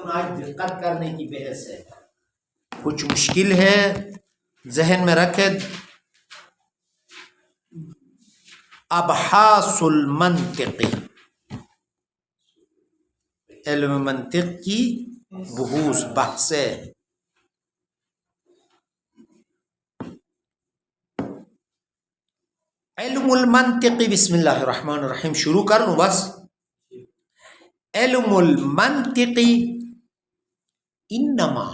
متون آج دقت کرنے کی بحث ہے، کچھ مشکل ہے، ذہن میں رکھے۔ ابحاث المنطق، علم منطق کی بحوث بحثیں۔ علم المنطق، بسم اللہ الرحمن الرحیم، شروع کر لوں بس۔ علم المنطق انما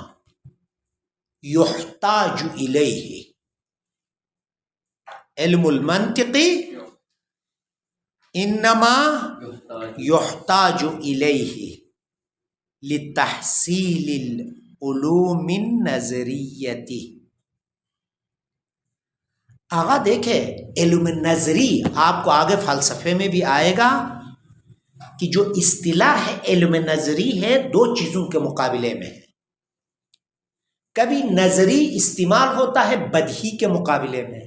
یحتاج الیہ، علم المنطق انما یحتاج الیہ لتحصیل العلوم النظریتی۔ آغا دیکھے علم نظری، آپ کو آگے فلسفے میں بھی آئے گا کہ جو اصطلاح ہے علم نظری ہے دو چیزوں کے مقابلے میں ہے۔ کبھی نظری استعمال ہوتا ہے بدہی کے مقابلے میں،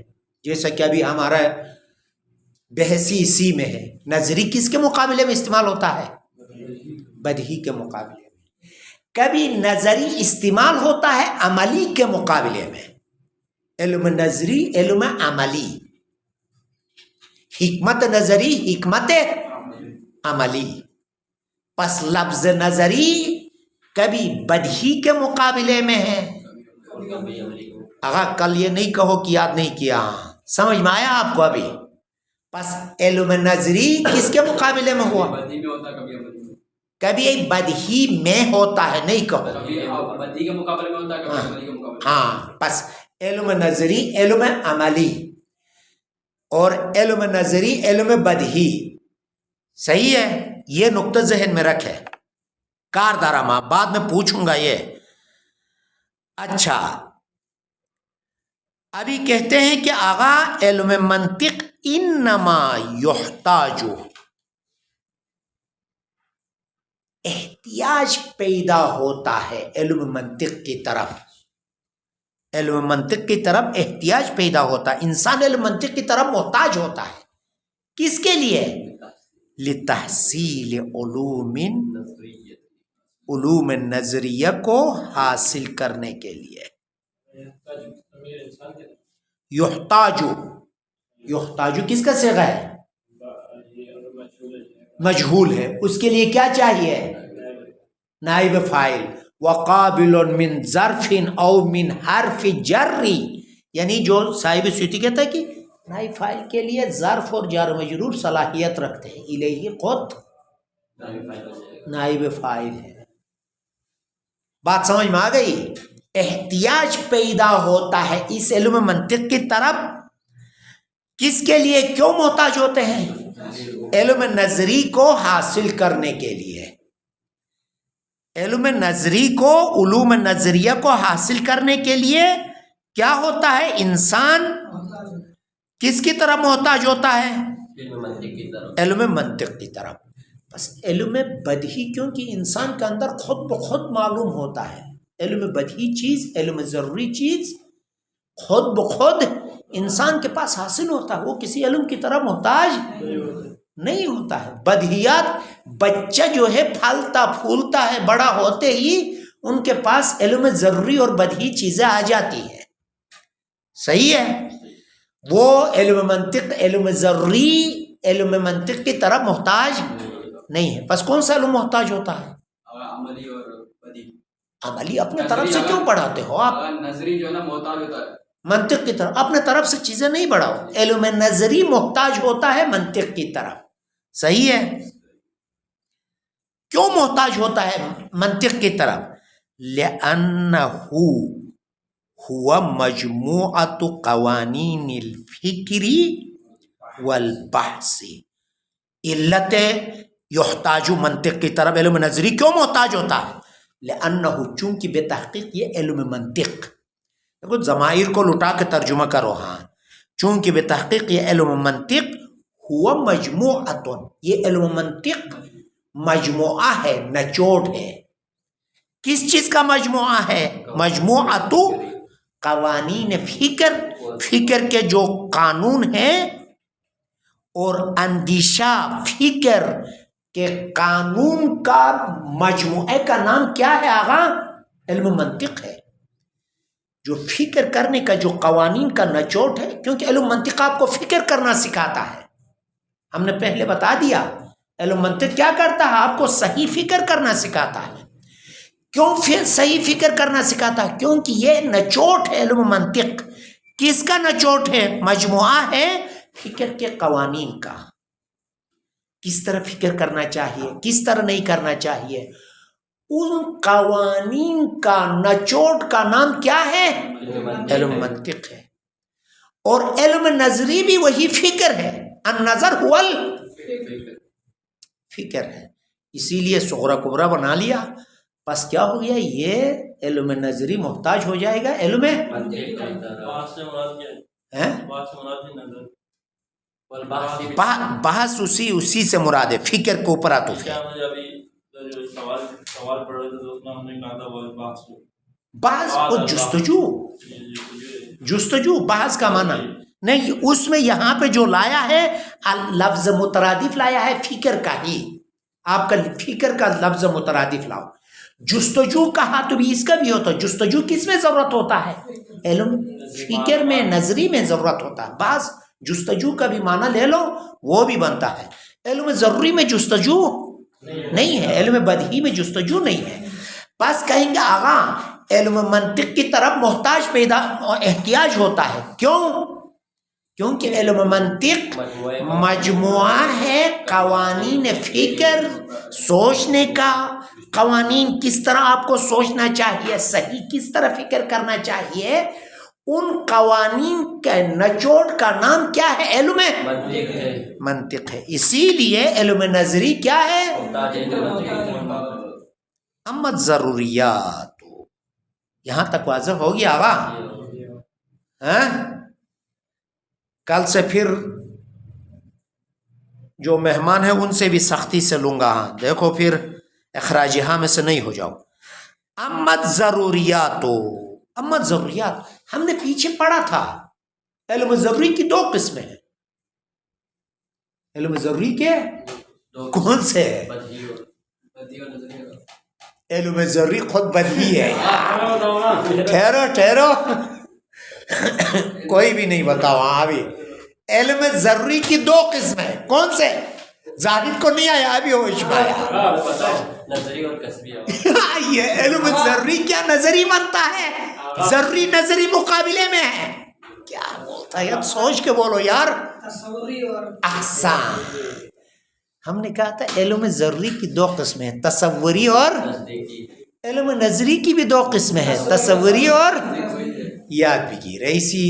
جیسا کہ ابھی ہمارا بحثی اسی میں ہے، نظری کس کے مقابلے میں استعمال ہوتا ہے؟ بدہی کے مقابلے میں۔ کبھی نظری استعمال ہوتا ہے عملی کے مقابلے میں، علم نظری علم عملی، حکمت نظری حکمت عملی۔ پس لفظ نظری کبھی بدہی کے مقابلے میں ہے۔ اگر کل یہ نہیں کہو کہ یاد نہیں کیا، سمجھ میں آیا آپ کو ابھی؟ پس علم نظری کس کے مقابلے میں ہوا؟ کبھی بدہی میں ہوتا ہے، نہیں کہو بدہی کے مقابلے میں ہوتا ہے، ہاں۔ پس علم نظری علم عملی اور علم نظری علم بدہی، صحیح ہے؟ یہ نقطہ ذہن میں رکھے، کاردارما بعد میں پوچھوں گا یہ۔ اچھا، ابھی کہتے ہیں کہ آغا علم منطق انما یحتاج، احتیاج پیدا ہوتا ہے علم منطق کی طرف، علم منطق کی طرف احتیاج پیدا ہوتا ہے، انسان علم منطق کی طرف محتاج ہوتا ہے۔ کس کے لیے؟ لتحصیل علوم نظریہ کو حاصل کرنے کے لیے۔ یحتاجو، یحتاجو کس کا صیغہ ہے؟ مجہول ہے، اس کے لیے کیا چاہیے؟ نائب فاعل۔ وقابل من ظرف او من حرف جری، یعنی جو صاحب سیوطی کہتا ہے کہ نائب فاعل کے لیے ظرف اور جار و مجرور صلاحیت رکھتے ہیں، الیہ خود نائب فاعل ہے۔ بات سمجھ میں آ گئی؟ احتیاج پیدا ہوتا ہے اس علم منطق کی طرف، کس کے لیے؟ کیوں محتاج ہوتے ہیں؟ علم نظری کو حاصل کرنے کے لیے۔ علم نظری کو، علوم نظریہ کو حاصل کرنے کے لیے کیا ہوتا ہے؟ انسان کس کی طرف محتاج ہوتا ہے؟ علم منطق کی طرف۔ بس علم بدہی کیونکہ انسان کے اندر خود بخود معلوم ہوتا ہے، علم بدہی چیز، علم ضروری چیز خود بخود انسان کے پاس حاصل ہوتا ہے، وہ کسی علم کی طرف محتاج نہیں ہوتا ہے۔ بدہیات، بچہ جو ہے پھلتا پھولتا ہے، بڑا ہوتے ہی ان کے پاس علم ضروری اور بدہی چیزیں آ جاتی ہیں، صحیح ہے؟ وہ علم منطق، علم ضروری علم منطق کی طرف محتاج نہیں ہے۔ پس کون سا علم محتاج ہوتا ہے؟ عملی اور بدیہی۔ عملی اپنے طرف سے کیوں پڑھاتے ہو آپ؟ نظری جو ہے نا محتاج ہوتا ہے منطق کی طرف، اپنے طرف سے چیزیں نہیں بڑھاؤ۔ علم نظری محتاج ہوتا ہے منطق کی طرف، صحیح ہے؟ کیوں محتاج ہوتا ہے منطق کی طرف؟ لأنہ ہوا مجموعۃ قوانین الفکر والبحث۔ علت یحتاج منطق کی طرف علم نظری کیوں محتاج ہوتا ہے؟ لأنہ، چونکہ بے تحقیق یہ علم منطق، دیکھو ضمائر کو لٹا کے ترجمہ کرو، ہاں، چونکہ بے تحقیق یہ علم منطق ہوا مجموعۃ، یہ علم منطق مجموعہ ہے، نچوڑ ہے۔ کس چیز کا مجموعہ ہے؟ مجموعۃ قوانین فکر، فکر کے جو قانون ہیں، اور اندیشہ، فکر کہ قانون کا مجموعے کا نام کیا ہے آغا؟ علم منطق ہے، جو فکر کرنے کا، جو قوانین کا نچوڑ ہے، کیونکہ علم منطق آپ کو فکر کرنا سکھاتا ہے. ہم نے پہلے بتا دیا علم منطق کیا کرتا ہے، آپ کو صحیح فکر کرنا سکھاتا ہے. کیوں پھر صحیح فکر کرنا سکھاتا ہے؟ کیونکہ یہ نچوڑ ہے علم منطق. کس کا نچوڑ ہے؟ مجموعہ ہے فکر کے قوانین کا. کس طرح فکر کرنا چاہیے، کس طرح نہیں کرنا چاہیے، ان قوانین کا نچوڑ کا نام کیا ہے؟ علم منطق ہے. اور علم نظری بھی وہی فکر ہے، النظر هو فکر ہے. اسی لیے صغرا کبرا بنا لیا. بس کیا ہو گیا، یہ علم نظری محتاج ہو جائے گا علم بحث. اسی سے مراد ہے فکر کے اوپر آتو ہے. بحث اور جستجو بحث کا معنی نہیں. اس میں یہاں پہ جو لایا ہے لفظ مترادف لایا ہے فکر کا ہی. آپ کا فکر کا لفظ مترادف لاؤ. جستجو کہا تو بھی اس کا بھی ہوتا ہے. جستجو کس میں ضرورت ہوتا ہے؟ علم فکر میں، نظری میں ضرورت ہوتا ہے. بعض جستجو کا بھی معنی لے لو، وہ بھی بنتا ہے. علم ضروری میں جستجو نہیں ہے، علم بدیہی میں جستجو نہیں ہے. بس کہیں گے آغا علم منطق کی طرف محتاج پیدا احتیاج ہوتا ہے. کیوں؟ کیونکہ علم منطق مجموعہ ہے قوانین فکر، سوچنے کا. قوانین کس طرح آپ کو سوچنا چاہیے، صحیح کس طرح فکر کرنا چاہیے، ان قوانین کے نچوڑ کا نام کیا ہے؟ علم منطق ہے. اسی لیے علم نظری کیا ہے؟ اما ضروریات. یہاں تک واضح ہو گیا آغا؟ کل سے پھر جو مہمان ہیں ان سے بھی سختی سے لوں گا. ہاں دیکھو پھر اخراج ہاں میں سے نہیں ہو جاؤ. امت ضروریات. امت ضروریات ہم نے پیچھے پڑھا تھا. علم ضروری کی دو قسمیں ہیں. علم ضروری کے کون سے ہے؟ علم ضروری خود بدہی ہے. ٹھہرو کوئی بھی نہیں بتاؤ. ابھی علم ضروری کی دو قسمیں ہیں. کون سے؟ زاہد کو نہیں آیا ابھی ہوش میں آیا. نظری اور کسبی. یہ علم ضروری کیا نظری بنتا ہے؟ ضروری نظری مقابلے میں ہے. کیا بولتا ہے؟ اب سوچ کے بولو یار. احسان. ہم نے کہا تھا علم ضروری کی دو قسمیں ہیں، تصوری اور علم نظری کی بھی دو قسمیں ہیں، تصوری اور. یاد بھی کی رئیسی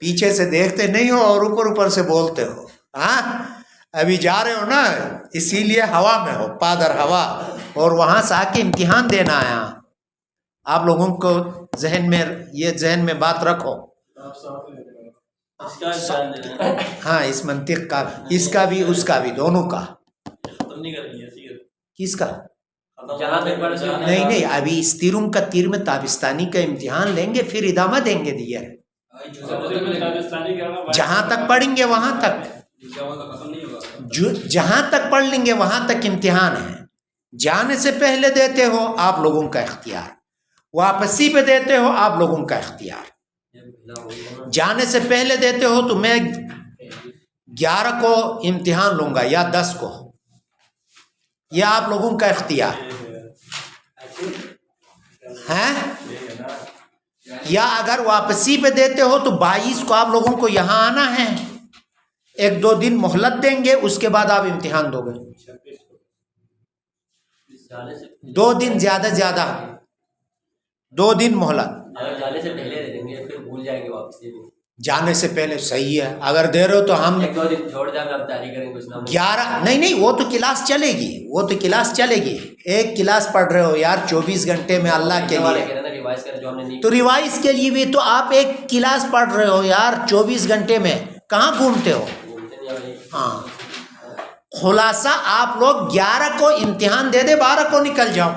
پیچھے سے دیکھتے نہیں ہو اور اوپر سے بولتے ہو. ہاں ابھی جا رہے ہو نا، اسی لیے ہوا میں ہو، پادر ہوا، اور وہاں سے آ کے امتحان دینا آیا. آپ لوگوں کو ذہن میں بات رکھو. ہاں اس منطق کا، اس کا بھی اس کا بھی، دونوں کا. کس کا؟ نہیں ابھی اس تیرم کا تیر میں تابستانی کا امتحان لیں گے، پھر ادامہ دیں گے دیگر. جہاں تک پڑھیں گے وہاں تک، جہاں تک پڑھ لیں گے وہاں تک امتحان ہے. جانے سے پہلے دیتے ہو آپ لوگوں کا اختیار، واپسی پہ دیتے ہو آپ لوگوں کا اختیار. جانے سے پہلے دیتے ہو تو میں 11 کو امتحان لوں گا یا 10 کو، یہ آپ لوگوں کا اختیار ہے. یا اگر واپسی پہ دیتے ہو تو 22 کو آپ لوگوں کو یہاں آنا ہے. 1-2 دن مہلت دیں گے، اس کے بعد آپ امتحان دو گے. 2 دن زیادہ 2 دن مہلت. جانے سے پہلے دے دیں گے پھر بھول جائیں گے واپسی. جانے سے پہلے صحیح ہے. اگر دے رہے ہو تو ہم 1-2 دن چھوڑ جائیں گے، اب تیاری کریں کچھ نہ. 11 نہیں وہ تو کلاس چلے گی، وہ تو کلاس چلے گی. ایک کلاس پڑھ رہے ہو یار 24 گھنٹے میں اللہ کے لیے، تو ریوائز کے لیے بھی تو آپ ایک کلاس پڑھ رہے ہو یار 24 گھنٹے میں. کہاں گھومتے ہو؟ ہاں خلاصہ آپ لوگ 11 کو امتحان دے دے، 12 کو نکل جاؤ.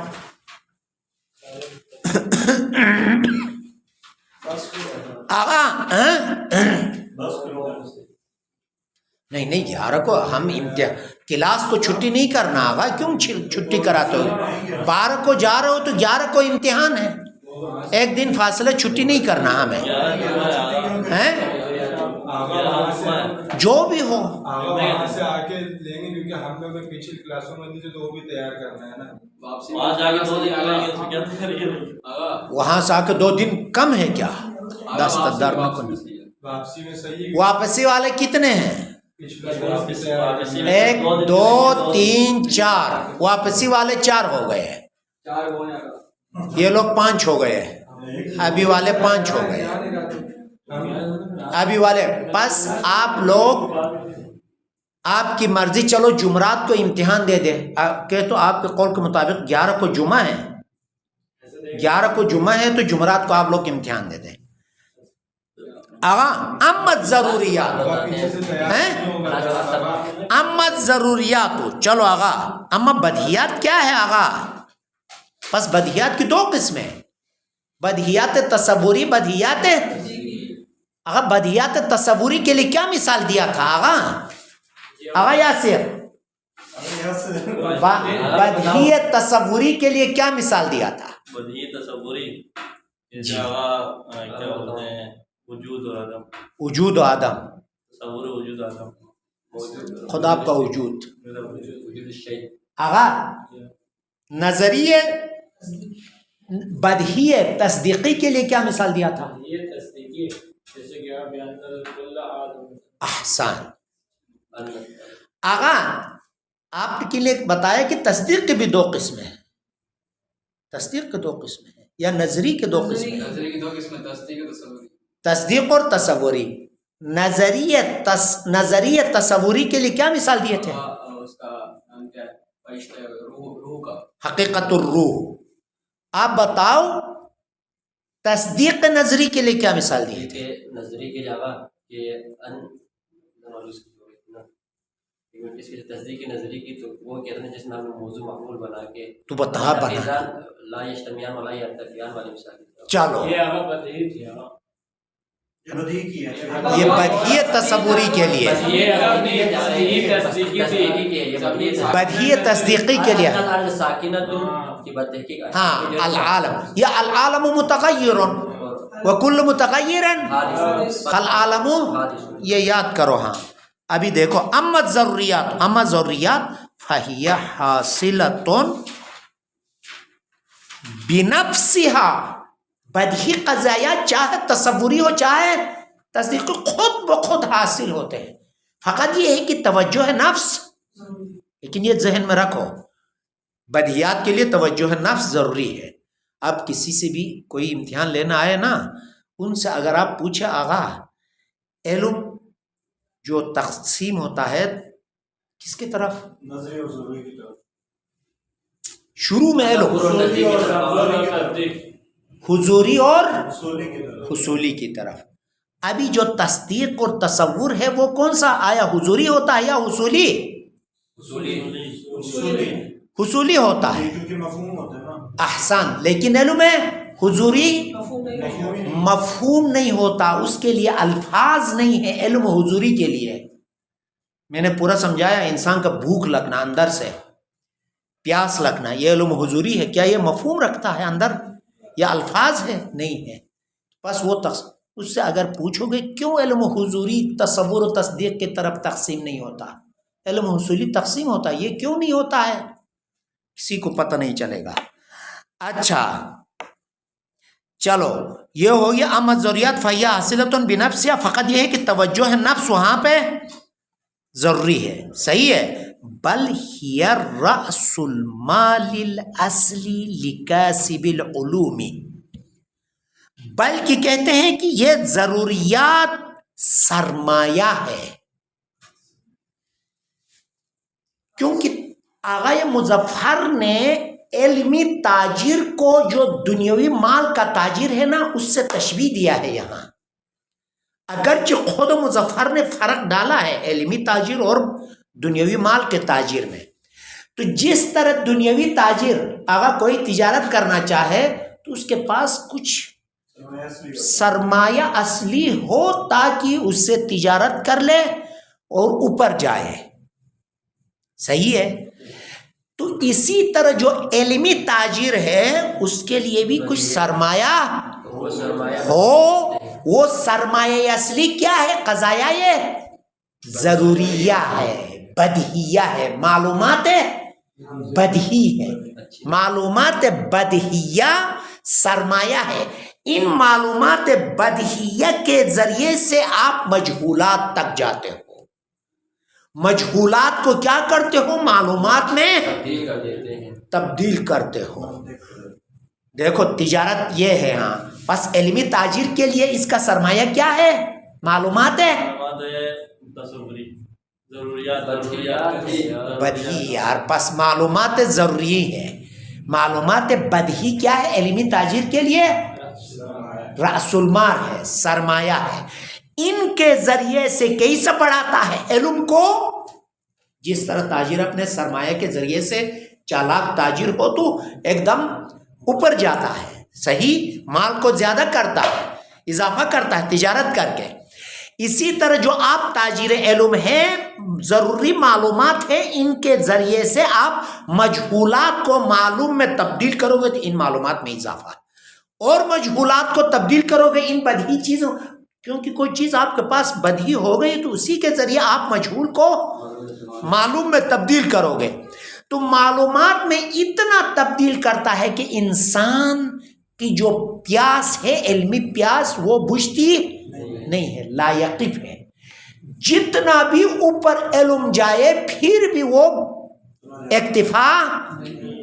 آغا نہیں 11 کو ہم امتحان کلاس کو چھٹی نہیں کرنا آگا، کیوں چھٹی کراتے ہو؟ 12 کو جا رہے ہو تو 11 کو امتحان ہے، ایک دن فاصلہ چھٹی نہیں کرنا ہمیں، ہیں جو بھی ہو۔ وہاں سے آ کے لیں گے کیونکہ ہم لوگ پچھلی کلاسوں میں تھے تو وہ بھی تیار کرنا ہے نا، وہاں سے آ کے 2 دن کم ہے کیا؟ 10 در واپسی میں صحیح واپسی والے کتنے ہیں؟ پچھلا کلاس بھی تیار کرنا 1 2 3 4 واپسی والے 4 ہو گئے ہیں، یہ لوگ 5 ہو گئے ہیں، ابھی والے 5 ہو گئے ہیں، ابھی والے۔ بس آپ لوگ آپ کی مرضی، چلو جمعرات کو امتحان دے دیں کہ تو آپ کے قول کے مطابق 11 کو جمعہ ہے، 11 کو جمعہ ہے تو جمعرات کو آپ لوگ امتحان دے دیں۔ آغا امت ضروریات امت ضروریات، چلو آغا اما بدیہیات کیا ہے آغا؟ بس بدیہیات کی 2 قسمیں، بدیہیات تصوری، بدیہیات آغا بدیہیات تصوری کے لیے کیا مثال دیا تھا آغا؟ آغا یاسر بدیہی تصوری کے لیے کیا مثال دیا تھا؟ بدیہی تصوری جیسے آغا کیا بولتے ہیں وجود اور عدم، وجود و عدم، تصور وجود عدم، خدا کا وجود۔ وجود الشیء، آغا نظریے بدیہی تصدیقی کے لیے کیا مثال دیا تھا؟ یہ تصدیقی جیسے کہ آپ بیان کر احسان۔ آغا آپ کے لیے بتایا کہ تصدیق کی بھی 2 قسمیں ہیں، تصدیق کے 2 قسمیں ہیں یا نظری کے 2 قسمیں ہیں؟ نظری کی 2 قسمیں، تصدیق اور تصوری۔ تصدیق اور تصوری۔ نظریہ تصوری کے لیے کیا مثال دیے تھے؟ اس کا نام کیا ہے؟ روح کا حقیقت الروح۔ آپ بتاؤ تصدیق نظری کے لیے کیا مثال دیے تھے؟ نظری کے علاوہ کہ اس کی تصدیق نظری کی تو وہ کہتے ہیں جس میں ہم نے موضوع معقول بنا کے تو بتا بنا لا یجتمعان ولا یرتفعان والی مثال۔ چلو یہ آغا بدیہی تھی، آغا یہ بدیہی تصوری کے لیے، یہ بدیہی تصدیقی تھی، بدیہی تصدیقی کے لیے ہاں العالم، یا العالم متغیر وکل متغیر فالعالم، یہ یاد کرو۔ ہاں ابھی دیکھو اما ضروریات، اما ضروریات فہی حاصلۃ بنفسها، بدیہی قضایا چاہے تصوری ہو چاہے تصدیقی خود بخود حاصل ہوتے ہیں، فقط یہ ہے کہ توجہ نفس، لیکن یہ ذہن میں رکھو بدیہیات کے لیے توجہ نفس ضروری ہے۔ اب کسی سے بھی کوئی امتحان لینا آئے نا، ان سے اگر آپ پوچھے آغا علم جو تقسیم ہوتا ہے کس کی طرف؟ نظری اور ضروری کی طرف۔ شروع میں علم حضوری اور حصولی کی طرف۔ ابھی جو تصدیق اور تصور ہے وہ کون سا آیا؟ حضوری ہوتا ہے یا حصولی؟ حصولی ہوتا ہے، کیونکہ مفہوم ہوتا ہے نا۔ احسان، لیکن علم میں حضوری مفہوم نہیں ہوتا، اس کے لیے الفاظ نہیں ہے۔ علم حضوری کے لیے میں نے پورا سمجھایا، انسان کا بھوک لگنا، اندر سے پیاس لگنا، یہ علم حضوری ہے۔ کیا یہ مفہوم رکھتا ہے اندر یا الفاظ ہے؟ نہیں ہے۔ بس وہ اس سے اگر پوچھو گے کیوں علم حضوری تصور و تصدیق کی طرف تقسیم نہیں ہوتا، علم حصولی تقسیم ہوتا ہے، یہ کیوں نہیں ہوتا ہے؟ کسی کو پتہ نہیں چلے گا۔ اچھا چلو یہ ہو گیا اما ضروریات فہی حاصلۃ بنفسها، فقط یہ ہے کہ توجہ نفس وہاں پہ ضروری ہے، صحیح ہے۔ بل ہی رأس المال الاصلی لکاسب العلوم، بلکہ کہتے ہیں کہ یہ ضروریات سرمایہ ہے، کیونکہ آغا مظفر نے علمی تاجر کو جو دنیاوی مال کا تاجر ہے نا اس سے تشبیہ دیا ہے یہاں، اگرچہ خود مظفر نے فرق ڈالا ہے علمی تاجر اور دنیاوی مال کے تاجر میں۔ تو جس طرح دنیاوی تاجر آغا کوئی تجارت کرنا چاہے تو اس کے پاس کچھ سرمایہ اصلی ہو تاکہ اس سے تجارت کر لے اور اوپر جائے، صحیح ہے. تو اسی طرح جو علمی تاجر ہے اس کے لیے بھی کچھ سرمایہ ہو. وہ سرمایہ اصلی کیا ہے؟ قضایہ ضروریہ ہے، بدیہیہ ہے، معلومات بدیہی ہے. معلومات بدیہیہ سرمایہ ہے. ان معلومات بدیہیہ کے ذریعے سے آپ مجہولات تک جاتے ہو. مجہولات کو کیا کرتے ہو؟ معلومات میں تبدیل کرتے ہو. دیکھو تجارت یہ ہے. ہاں بس علمی تاجر کے لیے اس کا سرمایہ کیا ہے؟ معلومات ہے بدیہی. یار پس معلومات ضروری ہے. معلومات بدیہی کیا ہے علمی تاجر کے لیے؟ رأس المال ہے، سرمایہ ہے. ان کے ذریعے سے کیسا بڑھاتا ہے علم کو؟ جس طرح تاجر اپنے سرمایہ کے ذریعے سے چالاک تاجر ہو تو ایک دم اوپر جاتا ہے. صحیح، مال کو زیادہ کرتا ہے، اضافہ کرتا ہے تجارت کر کے. اسی طرح جو آپ تاجر علم ہیں، ضروری معلومات ہیں، ان کے ذریعے سے آپ مجہولات کو معلوم میں تبدیل کرو گے تو ان معلومات میں اضافہ ہے. اور مجہولات کو تبدیل کرو گے ان بدیہی چیزوں، کیونکہ کوئی چیز آپ کے پاس بدیہی ہو گئی تو اسی کے ذریعے آپ مجہول کو معلوم میں تبدیل کرو گے. تو معلومات میں اتنا تبدیل کرتا ہے کہ انسان کی جو پیاس ہے، علمی پیاس، وہ بجھتی نہیں ہے، لا یقف ہے. جتنا بھی اوپر علم جائے پھر بھی وہ اکتفا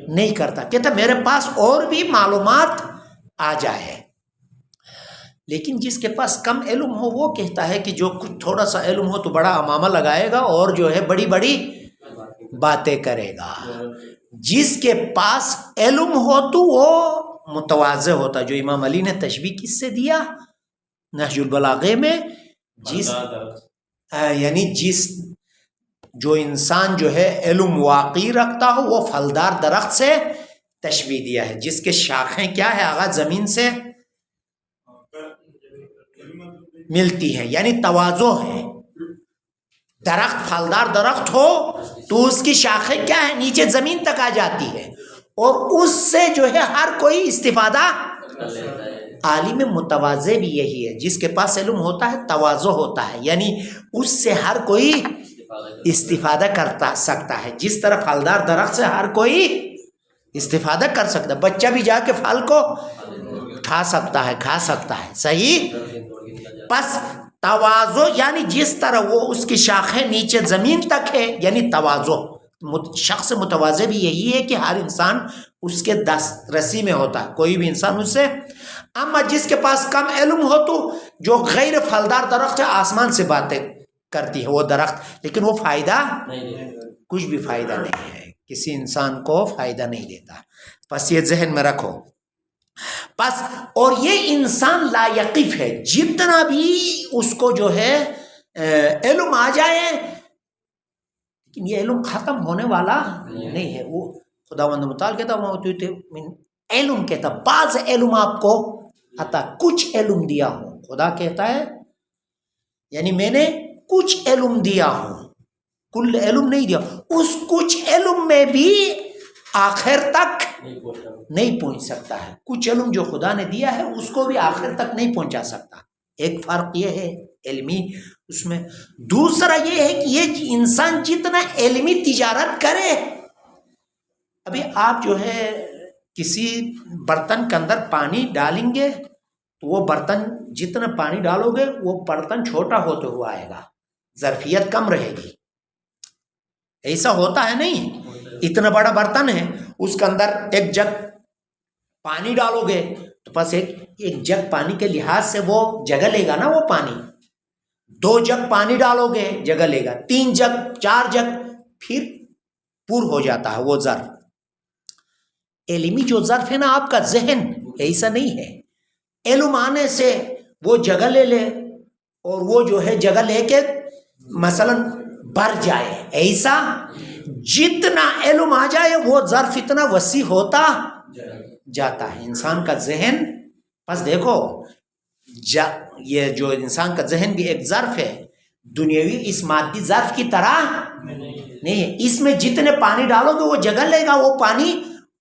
نہیں کرتا، کہتا میرے پاس اور بھی معلومات آ جائے. لیکن جس کے پاس کم علم ہو وہ کہتا ہے کہ جو کچھ تھوڑا سا علم ہو تو بڑا امامہ لگائے گا اور جو ہے بڑی بڑی باتیں کرے گا. جس کے پاس علم ہو تو وہ متواضع ہوتا. جو امام علی نے تشبیہ کس سے دیا نہج البلاغہ میں؟ یعنی جو انسان جو ہے علم واقعی رکھتا ہو وہ پھلدار درخت سے تشبیہ دیا ہے، جس کے شاخیں کیا ہے آغاز زمین سے ملتی ہے، یعنی تواضع ہے. درخت پھلدار درخت ہو تو اس کی شاخیں کیا ہے؟ نیچے زمین تک آ جاتی ہے اور اس سے جو ہے ہر کوئی استفادہ. عالم متواضع بھی یہی ہے، جس کے پاس علم ہوتا ہے تواضع ہوتا ہے، یعنی اس سے ہر کوئی استفادہ کرتا سکتا ہے. جس طرح پھلدار درخت سے ہر کوئی استفادہ کر سکتا ہے، بچہ بھی جا کے پھل کو کھا سکتا ہے، کھا سکتا ہے. صحیح. پس تواضع یعنی جس طرح وہ اس کی شاخیں نیچے زمین تک ہے، یعنی تواضع. شخص متواضع بھی یہی ہے کہ ہر انسان اس کے دسترسی میں ہوتا ہے، کوئی بھی انسان اس سے. اما جس کے پاس کم علم ہو تو جو غیر پھلدار درخت ہے آسمان سے باتیں کرتی ہے وہ درخت، لیکن وہ فائدہ کچھ بھی فائدہ نہیں ہے، کسی انسان کو فائدہ نہیں دیتا. بس یہ ذہن میں رکھو. بس اور یہ انسان لا یقف ہے، جتنا بھی اس کو جو ہے علم آ جائے لیکن یہ علم ختم ہونے والا نہیں ہے. وہ خداوند متعال کہتا علم کہتا بعض علم آپ کو عطا، کچھ علم دیا ہوں. خدا کہتا ہے یعنی میں نے کچھ علم دیا ہوں، کل علم نہیں دیا. اس کچھ علم میں بھی آخر تک نہیں پہنچ سکتا ہے. کچھ علم جو خدا نے دیا ہے اس کو بھی آخر تک نہیں پہنچا سکتا. ایک فرق یہ ہے علمی اس میں. دوسرا یہ ہے کہ یہ انسان جتنا علمی تجارت کرے، ابھی آپ جو ہے کسی برتن کے اندر پانی ڈالیں گے تو وہ برتن جتنا پانی ڈالو گے وہ برتن چھوٹا ہوتے ہوا آئے گا، ظرفیت کم رہے گی. ایسا ہوتا ہے نہیں؟ اتنا بڑا برتن ہے، اس کے اندر ایک جگ پانی ڈالو گے تو بس ایک جگ پانی کے لحاظ سے وہ جگہ لے گا نا وہ پانی. 2 جگ پانی ڈالو گے جگہ لے گا، 3 جگ 4 جگ پھر پور ہو جاتا ہے وہ ظرف. علمی جو ظرف ہے نا آپ کا ذہن ایسا نہیں ہے. علم آنے سے وہ جگہ لے لے اور وہ جو ہے جگہ لے کے مثلا بھر جائے، ایسا جتنا علم آ جائے وہ ظرف اتنا وسیع ہوتا جاتا ہے انسان کا ذہن. بس دیکھو یہ جو انسان کا ذہن بھی ایک ظرف ہے، دنیاوی اس مادی ظرف کی طرح نہیں ہے. اس میں جتنے پانی ڈالو گے وہ جگہ لے گا وہ پانی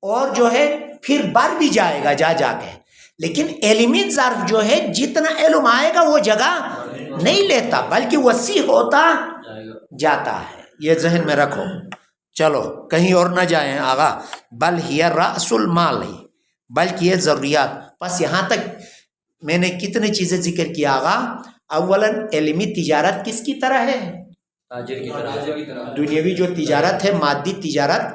اور جو ہے پھر بڑھ بھی جائے گا جا کے. لیکن علمی ظرف جو ہے جتنا علم آئے گا وہ جگہ نہیں لیتا بلکہ وسیع ہوتا جاتا ہے. یہ ذہن میں رکھو. چلو کہیں اور نہ جائیں آغا. بل ہی رأس المال، بلکہ یہ ضروریات. بس یہاں تک میں نے کتنی چیزیں ذکر کی آغا. اولاً علمی تجارت کس کی طرح ہے؟ تاجر کی طرح. دنیاوی جو تجارت ہے مادی تجارت،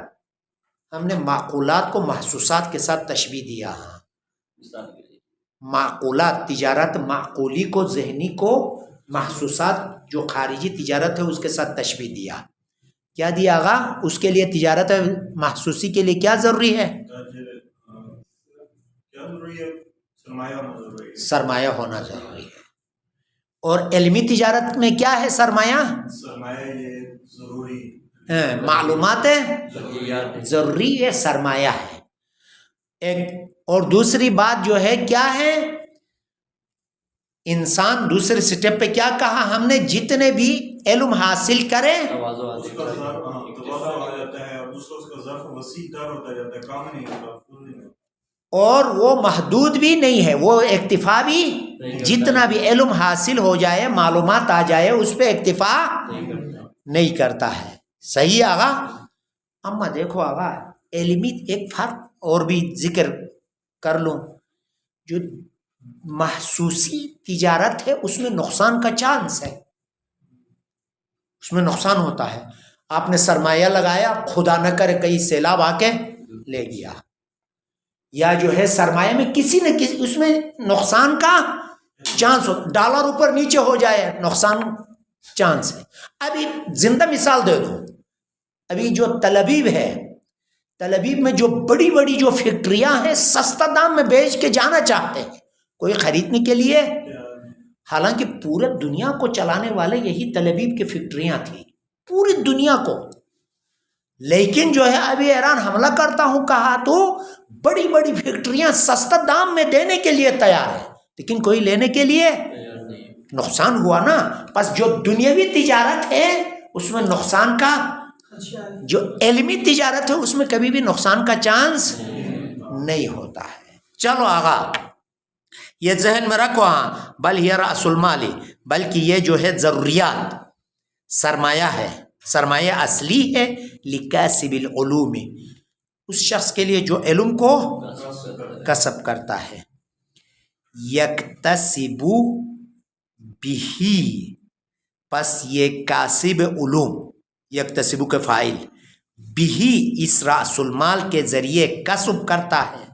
ہم نے معقولات کو محسوسات کے ساتھ تشبیہ دیا. معقولات تجارت، معقولی کو ذہنی کو، محسوسات جو خارجی تجارت ہے اس کے ساتھ تشبیہ دیا. کیا دیا آغا؟ اس کے لیے تجارت محسوسی کے لیے کیا ضروری ہے؟ سرمایہ ہونا ضروری ہے. اور علمی تجارت میں کیا ہے سرمایہ؟ معلومات ضروری ہے، سرمایہ ہے. ایک اور دوسری بات جو ہے کیا ہے؟ انسان دوسرے سٹیپ پہ کیا کہا ہم نے؟ جتنے بھی علم حاصل کرے اور وہ محدود بھی نہیں ہے، وہ اکتفا بھی، جتنا بھی علم حاصل ہو جائے معلومات آ جائے اس پہ اکتفا نہیں کرتا ہے. صحیح آغا؟ اما دیکھو آغا علمی ایک فرق اور بھی ذکر کر لوں. جو محسوسی تجارت ہے اس میں نقصان کا چانس ہے، اس میں نقصان ہوتا ہے. آپ نے سرمایہ لگایا، خدا نہ کرے کہیں سیلاب آ کے لے گیا، یا جو ہے سرمایہ میں کسی نہ کسی اس میں نقصان کا چانس ہو، ڈالر اوپر نیچے ہو جائے نقصان چانس ہے. ابھی زندہ مثال دے دو. ابھی جو تل ابیب ہے، تل ابیب میں جو بڑی بڑی جو فیکٹریاں ہیں سستا دام میں بیچ کے جانا چاہتے ہیں کوئی خریدنے کے لیے، حالانکہ پورے دنیا کو چلانے والے یہی تل ابیب کی فیکٹریاں تھیں پوری دنیا کو. لیکن جو ہے ابھی ایران حملہ کرتا ہوں کہا تو بڑی بڑی فیکٹریاں سستا دام میں دینے کے لیے تیار ہے، لیکن کوئی لینے کے لیے نقصان ہوا نا. پس جو دنیاوی تجارت ہے اس میں نقصان کا، جو علمی تجارت ہے اس میں کبھی بھی نقصان کا چانس نہیں ہوتا ہے. چلو آغا یہ ذہن میں رکھو. ہاں بل ہی رأس المال، بلکہ یہ جو ہے ضروریات سرمایہ ہے، سرمایہ اصلی ہے. لکاسب العلوم، اس شخص کے لیے جو علم کو کسب کرتا ہے. یکتسب بھی، پس یہ کاسب علوم، یکتسب کے فاعل، بھی اس رأس المال کے ذریعے کسب کرتا ہے.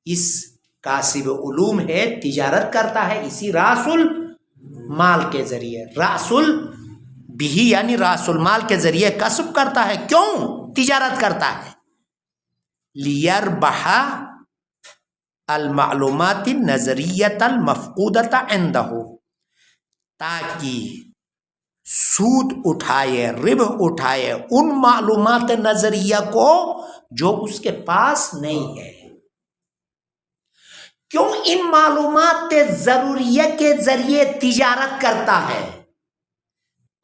اس کاسب علوم ہے تجارت کرتا ہے اسی رأس المال کے ذریعے. رأس بھی یعنی رأس المال کے ذریعے کسب کرتا ہے. کیوں تجارت کرتا ہے؟ لیربح المعلومات النظریۃ المفقودۃ عندہ، تاکہ سود اٹھائے، ربح اٹھائے ان معلومات نظریہ کو جو اس کے پاس نہیں ہے. کیوں ان معلومات ضروریہ کے ذریعے تجارت کرتا ہے؟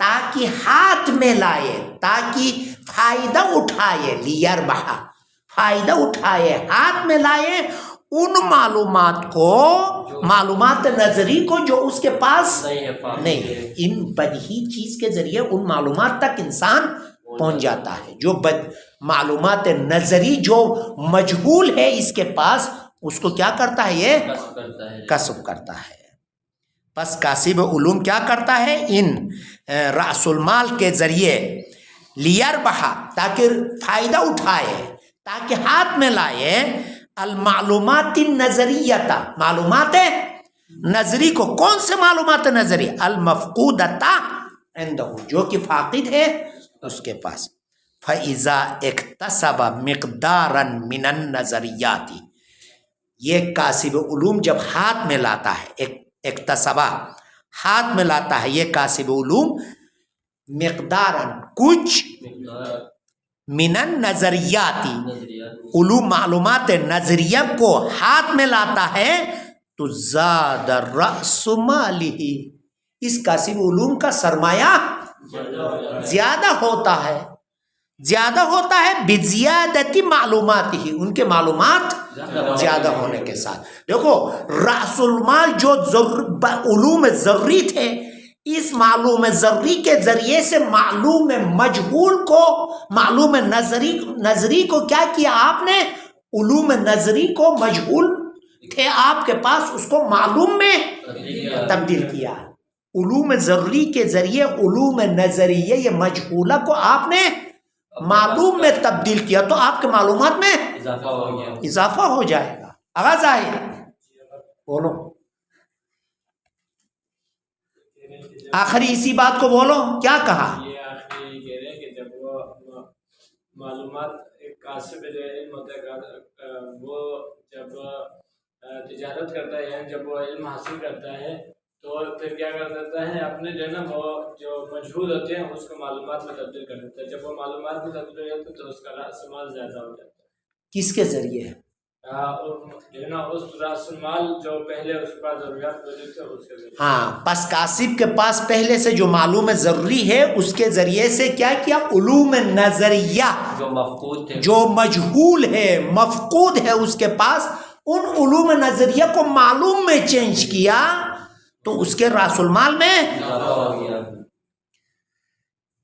تاکہ ہاتھ میں لائے، تاکہ فائدہ اٹھائے. لیربح فائدہ اٹھائے، ہاتھ میں لائے ان معلومات کو، معلومات نظری کو جو اس کے پاس نہیں ہے. ان بدہی چیز کے ذریعے ان معلومات تک انسان پہنچ جاتا ہے. جو معلومات نظری جو مجہول ہے اس کے پاس، اس کو کیا کرتا ہے؟ یہ کسب کرتا ہے. پس کاسب علوم کیا کرتا ہے؟ ان رأس المال کے ذریعے لیربح، تاکہ فائدہ اٹھائے، تاکہ ہاتھ میں لائے المعلومات النظریۃ، معلومات نظری کو. کون سے معلومات نظری؟ المفقودۃ عندہ، جو کہ فاقد ہے اس کے پاس. فَإِذَا اكْتَسَبَ مِقْدَارًا مِنَ النَّظَرِيَّاتِ، یہ کاسب علوم جب ہاتھ میں لاتا ہے، اکتسبہ ہاتھ میں لاتا ہے یہ کاسب علوم، مقداراً کچھ، من النظریاتی علوم معلومات نظریہ کو ہاتھ میں لاتا ہے، تو زاد رأس مالہ، اس کاسب علوم کا سرمایہ زیادہ ہوتا ہے، زیادہ ہوتا ہے بزیادتی معلومات ہی، ان کے معلومات زیادہ ہونے کے ساتھ. دیکھو رأس المال جو علوم ضروری تھے، اس معلوم ضروری کے ذریعے سے معلوم مجہول کو، معلوم نظری کو کیا کیا آپ نے؟ علوم نظری کو مجہول تھے آپ کے پاس، اس کو معلوم میں تبدیل کیا. علوم ضروری کے ذریعے علوم نظریہ یہ مجہولہ کو آپ نے معلوم میں تبدیل کیا، تو آپ کے معلومات میں اضافہ ہو جائے گا. آغاز آئے بولو، آخری اسی بات کو بولو، کیا کہا؟ یہ آخری کہہ رہے ہیں کہ جب وہ معلومات ایک کاسب جو علم ہوتا ہے، وہ جب تجارت کرتا ہے، یعنی جب وہ علم حاصل کرتا ہے تو پھر کیا کر دیتا ہے، اپنے جو ہے نا وہ جو مجہول ہوتے ہیں اس کو معلومات میں تبدیل کر دیتا ہے. جب وہ معلومات میں تبدیل ہو جاتا ہے تو اس کا رأس مال زیادہ ہو جاتا ہے. کس کے ذریعے؟ جو ہے نا اس رأس مال جو پہلے اس کے پاس ضروریات موجود تھے اس کے ذریعے. ہاں، پس کاسب کے پاس پہلے سے جو معلوم ضروری ہے اس کے ذریعے سے کیا کیا؟ علوم نظریہ جو مفقود تھے، جو مجہول ہے، مفقود ہے اس کے پاس، ان علوم نظریہ کو معلوم میں چینج کیا تو اس کے راس المال میں اضافہ ہو گیا.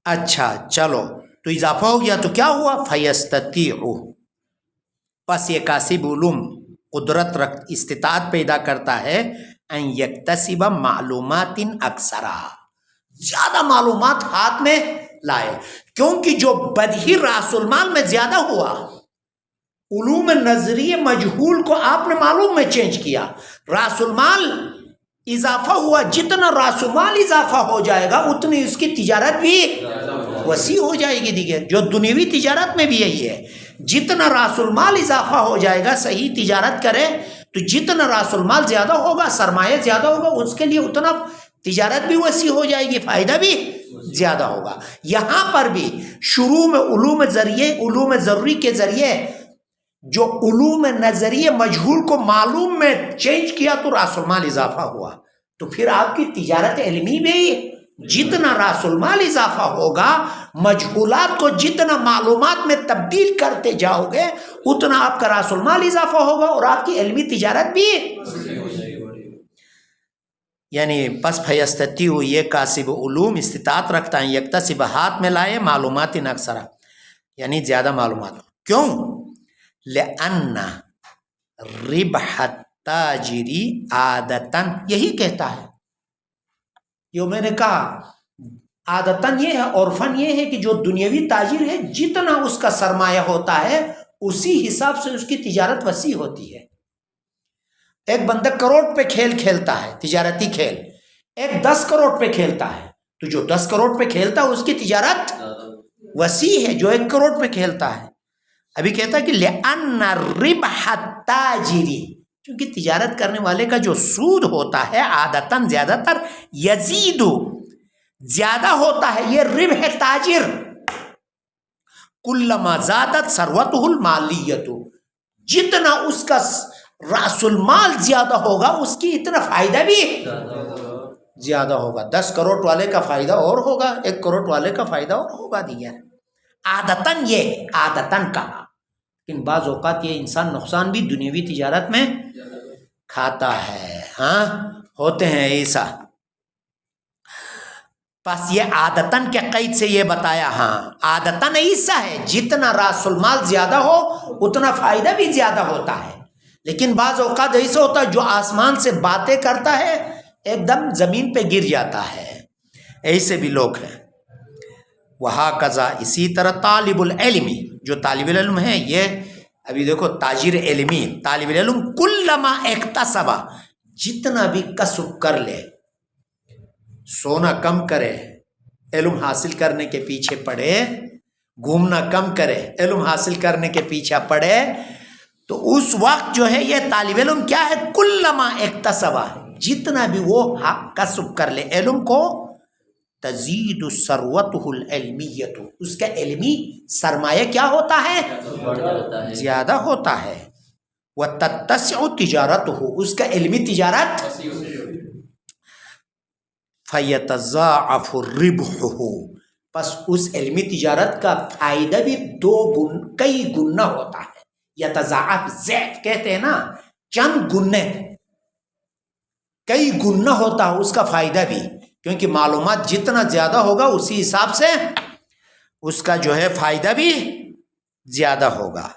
اچھا چلو، تو اضافہ ہو گیا تو کیا ہوا؟ فَيَسْتَطِيعُ، پس یہ کاسب علوم قدرت استطاعت پیدا کرتا ہے ان یکتسب معلومات اکثرا، زیادہ معلومات ہاتھ میں لائے، کیونکہ جو بدہی راس المال میں زیادہ ہوا، علوم نظریہ مجہول کو آپ نے معلوم میں چینج کیا، راس المال اضافہ ہوا. جتنا راس المال اضافہ ہو جائے گا اتنی اس کی تجارت بھی وسیع ہو جائے گی. دیگر جو دنیوی تجارت میں بھی یہی ہے، جتنا راس المال اضافہ ہو جائے گا، صحیح تجارت کرے تو جتنا راس المال زیادہ ہوگا، سرمایہ زیادہ ہوگا، اس کے لیے اتنا تجارت بھی وسیع ہو جائے گی، فائدہ بھی زیادہ ہوگا. یہاں پر بھی شروع میں علوم ضروری کے ذریعے جو علوم نظریہ مجہول کو معلوم میں چینج کیا تو راس المال اضافہ ہوا. تو پھر آپ کی تجارت علمی بھی جتنا راس المال اضافہ ہوگا، مجہولات کو جتنا معلومات میں تبدیل کرتے جاؤ گے اتنا آپ کا راس المال اضافہ ہوگا اور آپ کی علمی تجارت بھی. یعنی پس فیستطیع، یہ کاسب علوم استطاعت رکھتا ہے یکتسب، ہاتھ میں لائے معلومات اکثر، یعنی زیادہ معلومات. کیوں؟ لأن ربح التاجری عادتاً، یہی کہتا ہے، جو میں نے کہا عادتاً یہ ہے، عرفاً یہ ہے کہ جو دنیاوی تاجر ہے جتنا اس کا سرمایہ ہوتا ہے اسی حساب سے اس کی تجارت وسیع ہوتی ہے. ایک بندہ کروڑ پہ کھیل کھیلتا ہے، تجارتی کھیل، ایک 10 کروڑ پہ کھیلتا ہے، تو جو 10 کروڑ پہ کھیلتا ہے اس کی تجارت وسیع ہے جو 1 کروڑ پہ کھیلتا ہے. ابھی کہتا ہے کہ لأن ربح التاجری، کیونکہ تجارت کرنے والے کا جو سود ہوتا ہے عادتاً زیادہ تر یزید، زیادہ ہوتا ہے یہ ربح تاجر، کلما زادت ثروتہ المالیۃ، جتنا اس کا راس المال زیادہ ہوگا اس کی اتنا فائدہ بھی زیادہ ہوگا. 10 کروڑ والے کا فائدہ اور ہوگا، 1 کروڑ والے کا فائدہ اور ہوگا. دیگر عادتاً یہ عادتاً کہا، لیکن بعض اوقات یہ انسان نقصان بھی دنیاوی تجارت میں کھاتا ہے. ہاں ہوتے ہیں ایسا. پس یہ عادتاً کے قید سے یہ بتایا، ہاں عادتاً ایسا ہے، جتنا راس المال زیادہ ہو اتنا فائدہ بھی زیادہ ہوتا ہے. لیکن بعض اوقات ایسا ہوتا ہے جو آسمان سے باتیں کرتا ہے ایک دم زمین پہ گر جاتا ہے، ایسے بھی لوگ ہیں. وہاکذا، اسی طرح طالب العلم، جو طالب علم ہے، یہ ابھی دیکھو تاجر علمی، طالب علم کلما اکتسبا، جتنا بھی کسب کر لے، سونا کم کرے، علم حاصل کرنے کے پیچھے پڑے، گھومنا کم کرے، علم حاصل کرنے کے پیچھے پڑے، تو اس وقت جو ہے یہ طالب علم کیا ہے؟ کلما اکتسبا، جتنا بھی وہ کسب کر لے علم کو، تزید ثروتہ العلمیۃ، اس کا علمی سرمایہ کیا ہوتا ہے؟ زیادہ ہوتا ہے. وتتسع تجارتہ، اس کا علمی تجارت فیتضاعف ربحہ، پس اس علمی تجارت کا فائدہ بھی کئی گنا ہوتا ہے. یتضاعف ضعف کہتے ہیں نا، چند گنے، کئی گنا ہوتا ہے اس کا فائدہ بھی، کیونکہ معلومات جتنا زیادہ ہوگا اسی حساب سے اس کا جو ہے فائدہ بھی زیادہ ہوگا.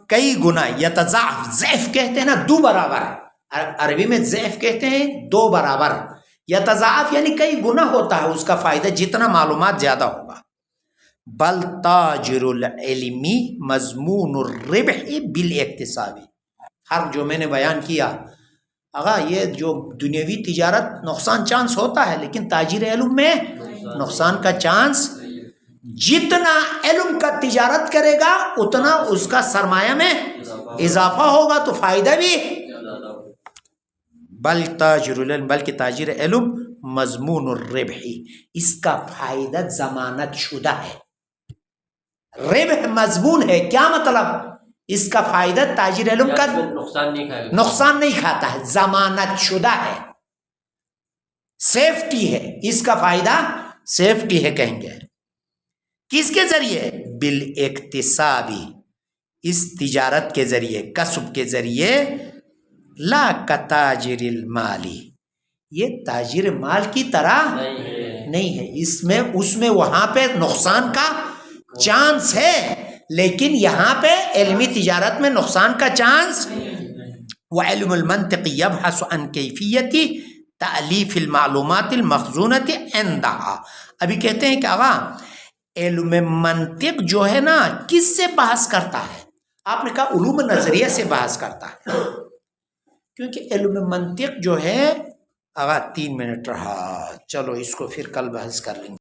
کئی گنا، یتضاعف، ضعف کہتے ہیں نا دو برابر، عربی میں ضعف کہتے ہیں دو برابر، یتضاعف یعنی کئی گنا ہوتا ہے اس کا فائدہ جتنا معلومات زیادہ ہوگا. بل تاجر العلم مضمون الربح بالاکتساب. ہر جو میں نے بیان کیا آغا، یہ جو دنیاوی تجارت نقصان چانس ہوتا ہے، لیکن تاجر علم میں نقصان کا چانس، جتنا علم کا تجارت کرے گا اتنا اس کا سرمایہ میں اضافہ ہوگا تو فائدہ بھی. بل تاجر العلم، بلکہ تاجر علم مضمون الربح، اس کا فائدہ ضمانت شدہ ہے. ربح مضمون ہے، کیا مطلب؟ اس کا فائدہ تاجر علم کا نقصان نہیں کھاتا ہے، ضمانت شدہ ہے، سیفٹی ہے، اس کا فائدہ سیفٹی ہے کہیں گے. کس کے ذریعے؟ بالاکتسابی، اس تجارت کے ذریعے، کسب کے ذریعے. لا کتاجر المالی، یہ تاجر مال کی طرح نہیں ہے، اس میں وہاں پہ نقصان کا چانس ہے، لیکن یہاں پہ علمی تجارت میں نقصان کا چانس. وعلم المنطق یبحث عن کیفیت تألیف المعلومات المخزونۃ عندها. ابھی کہتے ہیں کہ آقا علم منطق جو ہے نا کس سے بحث کرتا ہے؟ آپ نے کہا علوم نظریہ سے بحث کرتا ہے، کیونکہ علم منطق جو ہے آقا 3 منٹ رہا، چلو اس کو پھر کل بحث کر لیں گے.